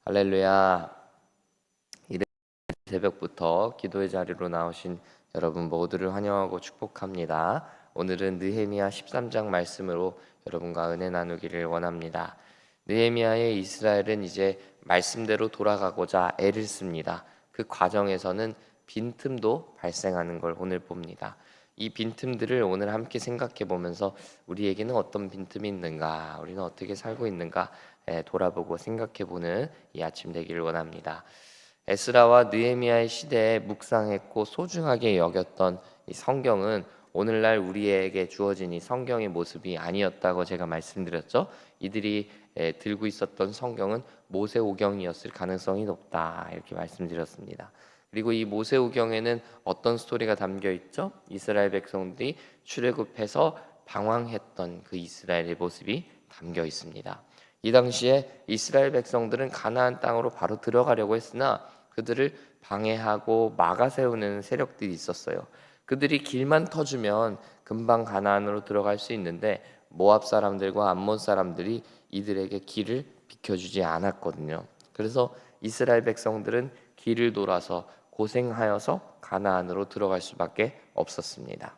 할렐루야. 이른 새벽부터 기도의 자리로 나오신 여러분 모두를 환영하고 축복합니다. 오늘은 느헤미야 13장 말씀으로 여러분과 은혜 나누기를 원합니다. 느헤미야의 이스라엘은 이제 말씀대로 돌아가고자 애를 씁니다. 그 과정에서는 빈틈도 발생하는 걸 오늘 봅니다. 이 빈틈들을 오늘 함께 생각해 보면서 우리에게는 어떤 빈틈이 있는가, 우리는 어떻게 살고 있는가 돌아보고 생각해 보는 이 아침 되기를 원합니다. 에스라와 느헤미야의 시대에 묵상했고 소중하게 여겼던 이 성경은 오늘날 우리에게 주어진 이 성경의 모습이 아니었다고 제가 말씀드렸죠. 이들이 들고 있었던 성경은 모세오경이었을 가능성이 높다 이렇게 말씀드렸습니다. 그리고 이 모세오경에는 어떤 스토리가 담겨 있죠? 이스라엘 백성들이 출애굽해서 방황했던 그 이스라엘의 모습이 담겨 있습니다. 이 당시에 이스라엘 백성들은 가나안 땅으로 바로 들어가려고 했으나 그들을 방해하고 막아세우는 세력들이 있었어요. 그들이 길만 터주면 금방 가나안으로 들어갈 수 있는데 모압 사람들과 암몬 사람들이 이들에게 길을 비켜주지 않았거든요. 그래서 이스라엘 백성들은 길을 돌아서 고생하여서 가나안으로 들어갈 수밖에 없었습니다.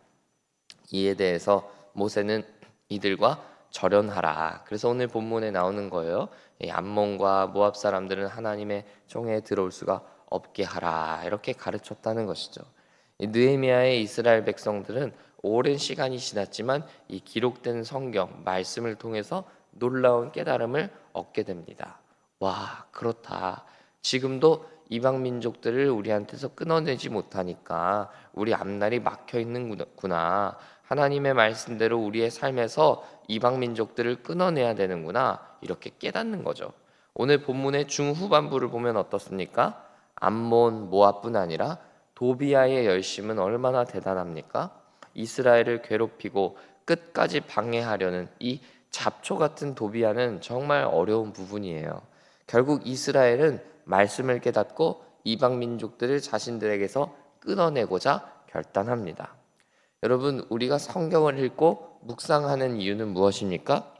이에 대해서 모세는 이들과 절연하라. 그래서 오늘 본문에 나오는 거예요. 이 암몬과 모압 사람들은 하나님의 총회에 들어올 수가 없게 하라. 이렇게 가르쳤다는 것이죠. 이 느헤미야의 이스라엘 백성들은 오랜 시간이 지났지만 이 기록된 성경 말씀을 통해서 놀라운 깨달음을 얻게 됩니다. 와, 그렇다. 지금도 이방 민족들을 우리한테서 끊어내지 못하니까 우리 앞날이 막혀 있는구나. 하나님의 말씀대로 우리의 삶에서 이방 민족들을 끊어내야 되는구나. 이렇게 깨닫는 거죠. 오늘 본문의 중후반부를 보면 어떻습니까? 암몬, 모압뿐 아니라 도비아의 열심은 얼마나 대단합니까? 이스라엘을 괴롭히고 끝까지 방해하려는 이 잡초 같은 도비아는 정말 어려운 부분이에요. 결국 이스라엘은 말씀을 깨닫고 이방 민족들을 자신들에게서 끊어내고자 결단합니다. 여러분, 우리가 성경을 읽고 묵상하는 이유는 무엇입니까?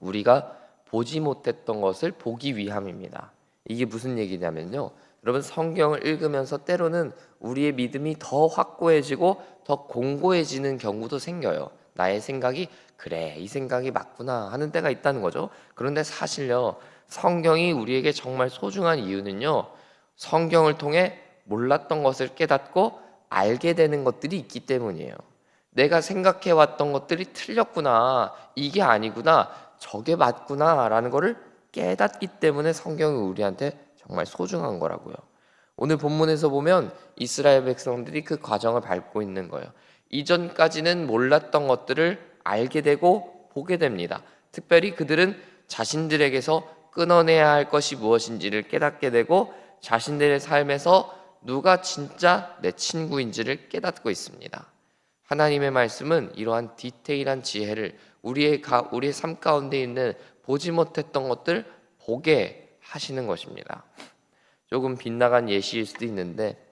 우리가 보지 못했던 것을 보기 위함입니다. 이게 무슨 얘기냐면요. 여러분, 성경을 읽으면서 때로는 우리의 믿음이 더 확고해지고 더 공고해지는 경우도 생겨요. 나의 생각이 그래, 이 생각이 맞구나 하는 때가 있다는 거죠. 그런데 사실요, 성경이 우리에게 정말 소중한 이유는요, 성경을 통해 몰랐던 것을 깨닫고 알게 되는 것들이 있기 때문이에요. 내가 생각해왔던 것들이 틀렸구나, 이게 아니구나, 저게 맞구나 라는 것을 깨닫기 때문에 성경이 우리한테 정말 소중한 거라고요. 오늘 본문에서 보면 이스라엘 백성들이 그 과정을 밟고 있는 거예요. 이전까지는 몰랐던 것들을 알게 되고 보게 됩니다. 특별히 그들은 자신들에게서 끊어내야 할 것이 무엇인지를 깨닫게 되고 자신들의 삶에서 누가 진짜 내 친구인지를 깨닫고 있습니다. 하나님의 말씀은 이러한 디테일한 지혜를 우리의 삶 가운데 있는 보지 못했던 것들 보게 하시는 것입니다. 조금 빗나간 예시일 수도 있는데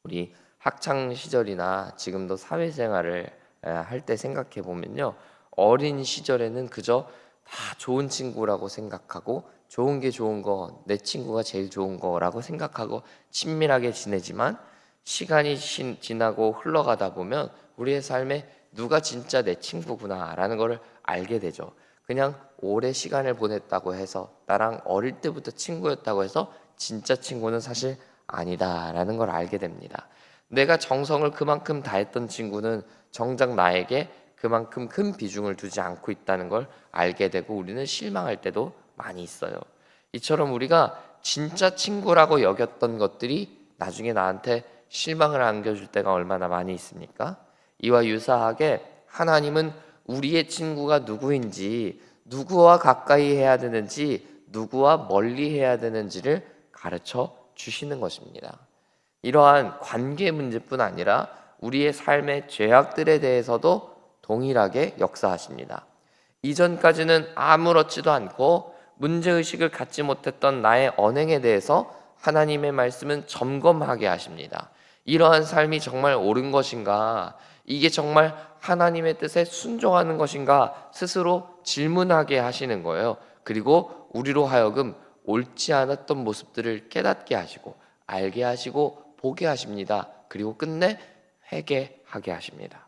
우리 학창 시절이나 지금도 사회생활을 할 때 생각해 보면요, 어린 시절에는 그저 다 좋은 친구라고 생각하고 좋은 게 좋은 거, 내 친구가 제일 좋은 거라고 생각하고 친밀하게 지내지만 시간이 지나고 흘러가다 보면 우리의 삶에 누가 진짜 내 친구구나라는 것을 알게 되죠. 그냥 오래 시간을 보냈다고 해서 나랑 어릴 때부터 친구였다고 해서 진짜 친구는 사실 아니다라는 걸 알게 됩니다. 내가 정성을 그만큼 다했던 친구는 정작 나에게 그만큼 큰 비중을 두지 않고 있다는 걸 알게 되고 우리는 실망할 때도 많이 있어요. 이처럼 우리가 진짜 친구라고 여겼던 것들이 나중에 나한테 실망을 안겨줄 때가 얼마나 많이 있습니까? 이와 유사하게 하나님은 우리의 친구가 누구인지, 누구와 가까이 해야 되는지, 누구와 멀리 해야 되는지를 가르쳐 주시는 것입니다. 이러한 관계 문제뿐 아니라 우리의 삶의 죄악들에 대해서도 동일하게 역사하십니다. 이전까지는 아무렇지도 않고 문제의식을 갖지 못했던 나의 언행에 대해서 하나님의 말씀은 점검하게 하십니다. 이러한 삶이 정말 옳은 것인가? 이게 정말 하나님의 뜻에 순종하는 것인가? 스스로 질문하게 하시는 거예요. 그리고 우리로 하여금 옳지 않았던 모습들을 깨닫게 하시고 알게 하시고 보게 하십니다. 그리고 끝내 회개하게 하십니다.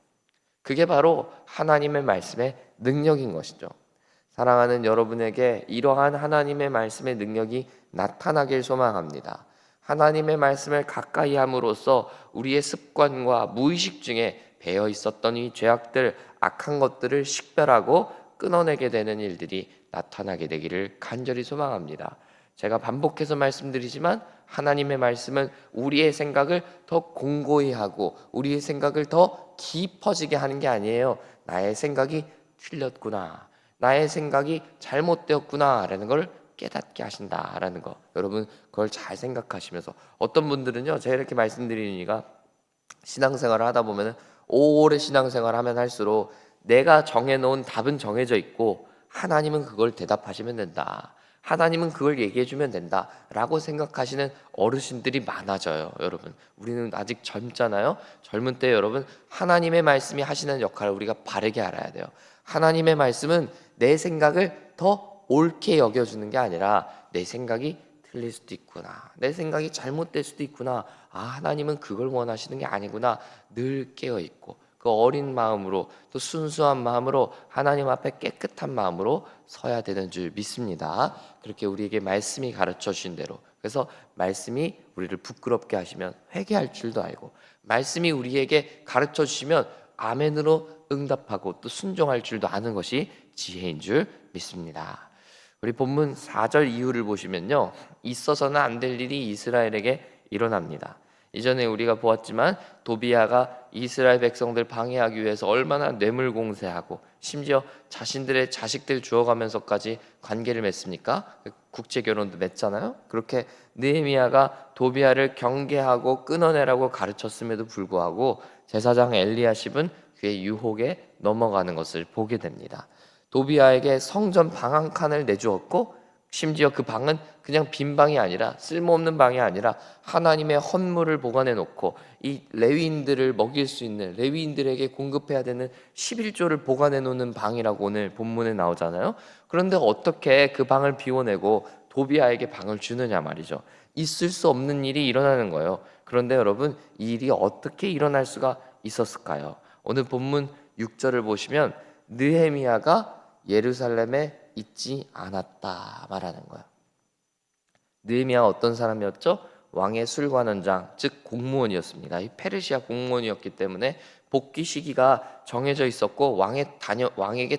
그게 바로 하나님의 말씀의 능력인 것이죠. 사랑하는 여러분에게 이러한 하나님의 말씀의 능력이 나타나길 소망합니다. 하나님의 말씀을 가까이 함으로써 우리의 습관과 무의식 중에 배어 있었던 이 죄악들, 악한 것들을 식별하고 끊어내게 되는 일들이 나타나게 되기를 간절히 소망합니다. 제가 반복해서 말씀드리지만 하나님의 말씀은 우리의 생각을 더 공고히 하고 우리의 생각을 더 깊어지게 하는 게 아니에요. 나의 생각이 틀렸구나, 나의 생각이 잘못되었구나 라는 걸 깨닫게 하신다라는 거, 여러분 그걸 잘 생각하시면서, 어떤 분들은요, 제가 이렇게 말씀드리니까 신앙생활을 하다 보면 오래 신앙생활을 하면 할수록 내가 정해놓은 답은 정해져 있고 하나님은 그걸 대답하시면 된다, 하나님은 그걸 얘기해주면 된다 라고 생각하시는 어르신들이 많아져요. 여러분, 우리는 아직 젊잖아요. 젊은 때 여러분, 하나님의 말씀이 하시는 역할을 우리가 바르게 알아야 돼요. 하나님의 말씀은 내 생각을 더 옳게 여겨주는 게 아니라 내 생각이 틀릴 수도 있구나, 내 생각이 잘못될 수도 있구나, 하나님은 그걸 원하시는 게 아니구나, 늘 깨어있고 그 어린 마음으로 또 순수한 마음으로 하나님 앞에 깨끗한 마음으로 서야 되는 줄 믿습니다. 그렇게 우리에게 말씀이 가르쳐 주신 대로, 그래서 말씀이 우리를 부끄럽게 하시면 회개할 줄도 알고, 말씀이 우리에게 가르쳐 주시면 아멘으로 응답하고 또 순종할 줄도 아는 것이 지혜인 줄 믿습니다. 우리 본문 4절 이후를 보시면요, 있어서는 안 될 일이 이스라엘에게 일어납니다. 이전에 우리가 보았지만 도비야가 이스라엘 백성들 방해하기 위해서 얼마나 뇌물공세하고 심지어 자신들의 자식들 주어가면서까지 관계를 맺습니까? 국제결혼도 맺잖아요. 그렇게 느헤미야가 도비야를 경계하고 끊어내라고 가르쳤음에도 불구하고 제사장 엘리야십은 그의 유혹에 넘어가는 것을 보게 됩니다. 도비야에게 성전 방 한 칸을 내주었고, 심지어 그 방은 그냥 빈 방이 아니라, 쓸모없는 방이 아니라 하나님의 헌물을 보관해 놓고 이 레위인들을 먹일 수 있는, 레위인들에게 공급해야 되는 11조를 보관해 놓는 방이라고 오늘 본문에 나오잖아요. 그런데 어떻게 그 방을 비워내고 도비야에게 방을 주느냐 말이죠. 있을 수 없는 일이 일어나는 거예요. 그런데 여러분, 이 일이 어떻게 일어날 수가 있었을까요? 오늘 본문 6절을 보시면 느헤미야가 예루살렘에 있지 않았다 말하는 거예요. 느헤미야가 어떤 사람이었죠? 왕의 술관원장, 즉 공무원이었습니다. 이 페르시아 공무원이었기 때문에 복귀 시기가 정해져 있었고 왕에게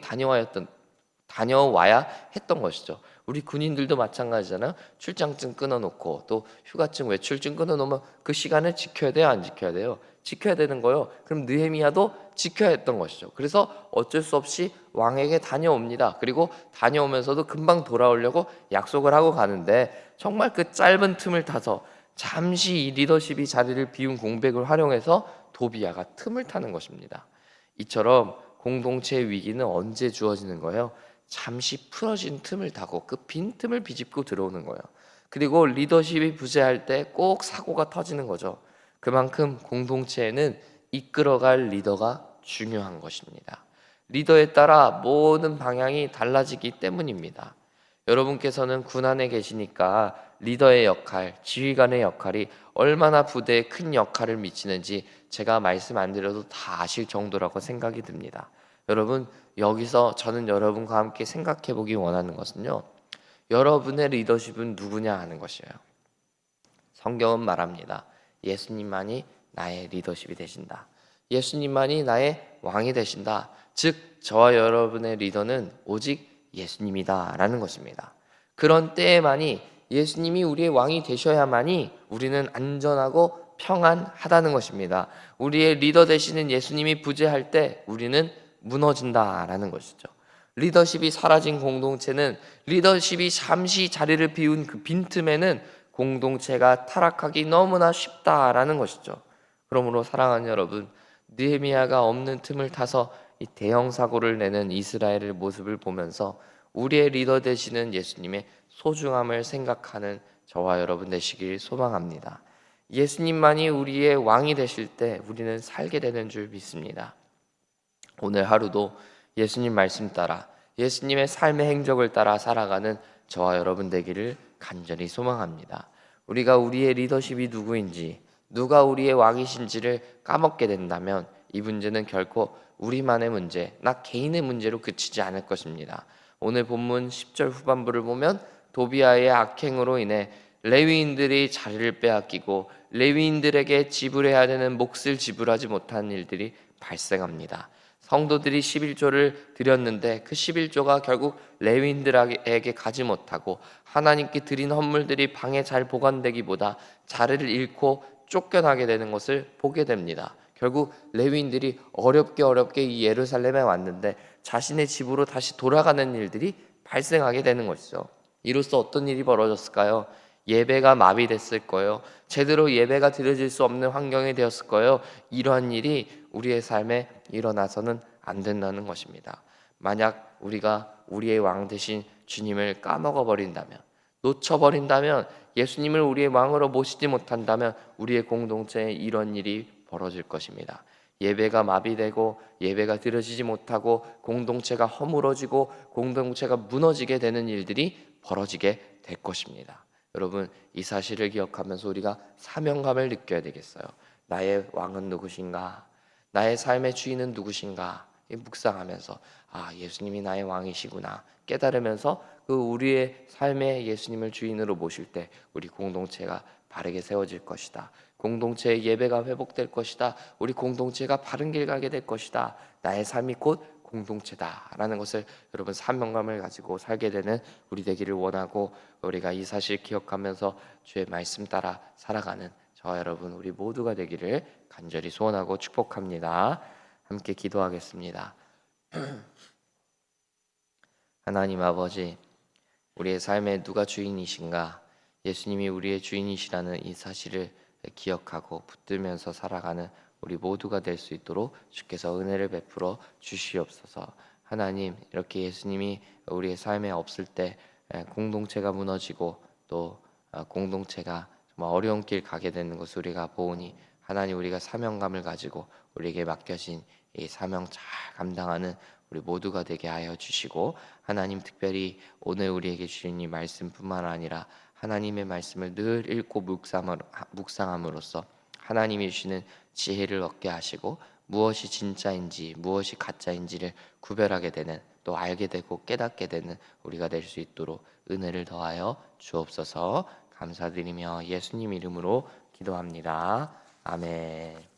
다녀와야 했던 것이죠. 우리 군인들도 마찬가지잖아요. 출장증 끊어놓고 또 휴가증, 외출증 끊어놓으면 그 시간을 지켜야 돼요, 안 지켜야 돼요? 지켜야 되는 거예요. 그럼 느헤미야도 지켜야 했던 것이죠. 그래서 어쩔 수 없이 왕에게 다녀옵니다. 그리고 다녀오면서도 금방 돌아오려고 약속을 하고 가는데, 정말 그 짧은 틈을 타서 잠시 이 리더십이 자리를 비운 공백을 활용해서 도비야가 틈을 타는 것입니다. 이처럼 공동체의 위기는 언제 주어지는 거예요? 잠시 풀어진 틈을 타고 그 빈 틈을 비집고 들어오는 거예요. 그리고 리더십이 부재할 때 꼭 사고가 터지는 거죠. 그만큼 공동체에는 이끌어갈 리더가 중요한 것입니다. 리더에 따라 모든 방향이 달라지기 때문입니다. 여러분께서는 군 안에 계시니까 리더의 역할, 지휘관의 역할이 얼마나 부대에 큰 역할을 미치는지 제가 말씀 안 드려도 다 아실 정도라고 생각이 듭니다. 여러분, 여기서 저는 여러분과 함께 생각해 보기 원하는 것은요, 여러분의 리더십은 누구냐 하는 것이에요. 성경은 말합니다. 예수님만이 나의 리더십이 되신다. 예수님만이 나의 왕이 되신다. 즉 저와 여러분의 리더는 오직 예수님이다 라는 것입니다. 그런 때에만이, 예수님이 우리의 왕이 되셔야만이 우리는 안전하고 평안하다는 것입니다. 우리의 리더 되시는 예수님이 부재할 때 우리는 무너진다라는 것이죠. 리더십이 사라진 공동체는, 리더십이 잠시 자리를 비운 그 빈틈에는 공동체가 타락하기 너무나 쉽다라는 것이죠. 그러므로 사랑하는 여러분, 느헤미야가 없는 틈을 타서 이 대형 사고를 내는 이스라엘의 모습을 보면서 우리의 리더 되시는 예수님의 소중함을 생각하는 저와 여러분 되시길 소망합니다. 예수님만이 우리의 왕이 되실 때 우리는 살게 되는 줄 믿습니다. 오늘 하루도 예수님 말씀 따라, 예수님의 삶의 행적을 따라 살아가는 저와 여러분 되기를 간절히 소망합니다. 우리가 우리의 리더십이 누구인지, 누가 우리의 왕이신지를 까먹게 된다면 이 문제는 결코 우리만의 문제, 나 개인의 문제로 그치지 않을 것입니다. 오늘 본문 10절 후반부를 보면 도비아의 악행으로 인해 레위인들이 자리를 빼앗기고 레위인들에게 지불해야 되는 몫을 지불하지 못한 일들이 발생합니다. 성도들이 11조를 드렸는데 그 11조가 결국 레위인들에게 가지 못하고 하나님께 드린 헌물들이 방에 잘 보관되기보다 자리를 잃고 쫓겨나게 되는 것을 보게 됩니다. 결국 레위인들이 어렵게 이 예루살렘에 왔는데 자신의 집으로 다시 돌아가는 일들이 발생하게 되는 것이죠. 이로써 어떤 일이 벌어졌을까요? 예배가 마비됐을 거예요. 제대로 예배가 드려질 수 없는 환경이 되었을 거예요. 이러한 일이 우리의 삶에 일어나서는 안 된다는 것입니다. 만약 우리가 우리의 왕 되신 주님을 까먹어 버린다면, 놓쳐버린다면, 예수님을 우리의 왕으로 모시지 못한다면 우리의 공동체에 이런 일이 벌어질 것입니다. 예배가 마비되고 예배가 드려지지 못하고 공동체가 허물어지고 공동체가 무너지게 되는 일들이 벌어지게 될 것입니다. 여러분, 이 사실을 기억하면서 우리가 사명감을 느껴야 되겠어요. 나의 왕은 누구신가? 나의 삶의 주인은 누구신가? 묵상하면서 예수님이 나의 왕이시구나 깨달으면서 그 우리의 삶의 예수님을 주인으로 모실 때 우리 공동체가 바르게 세워질 것이다. 공동체의 예배가 회복될 것이다. 우리 공동체가 바른 길 가게 될 것이다. 나의 삶이 곧 공동체다라는 것을 여러분 사명감을 가지고 살게 되는 우리 되기를 원하고, 우리가 이 사실 기억하면서 주의 말씀 따라 살아가는 저와 여러분 우리 모두가 되기를 간절히 소원하고 축복합니다. 함께 기도하겠습니다. 하나님 아버지, 우리의 삶에 누가 주인이신가? 예수님이 우리의 주인이시라는 이 사실을 기억하고 붙들면서 살아가는 우리 모두가 될 수 있도록 주께서 은혜를 베풀어 주시옵소서. 하나님, 이렇게 예수님이 우리의 삶에 없을 때 공동체가 무너지고 또 공동체가 정말 어려운 길 가게 되는 것을 우리가 보오니, 하나님, 우리가 사명감을 가지고 우리에게 맡겨진 이 사명 잘 감당하는 우리 모두가 되게 하여 주시고, 하나님, 특별히 오늘 우리에게 주신 이 말씀뿐만 아니라 하나님의 말씀을 늘 읽고 묵상함으로써 하나님이 주시는 지혜를 얻게 하시고 무엇이 진짜인지 무엇이 가짜인지를 구별하게 되는, 또 알게 되고 깨닫게 되는 우리가 될 수 있도록 은혜를 더하여 주옵소서. 감사드리며 예수님 이름으로 기도합니다. 아멘.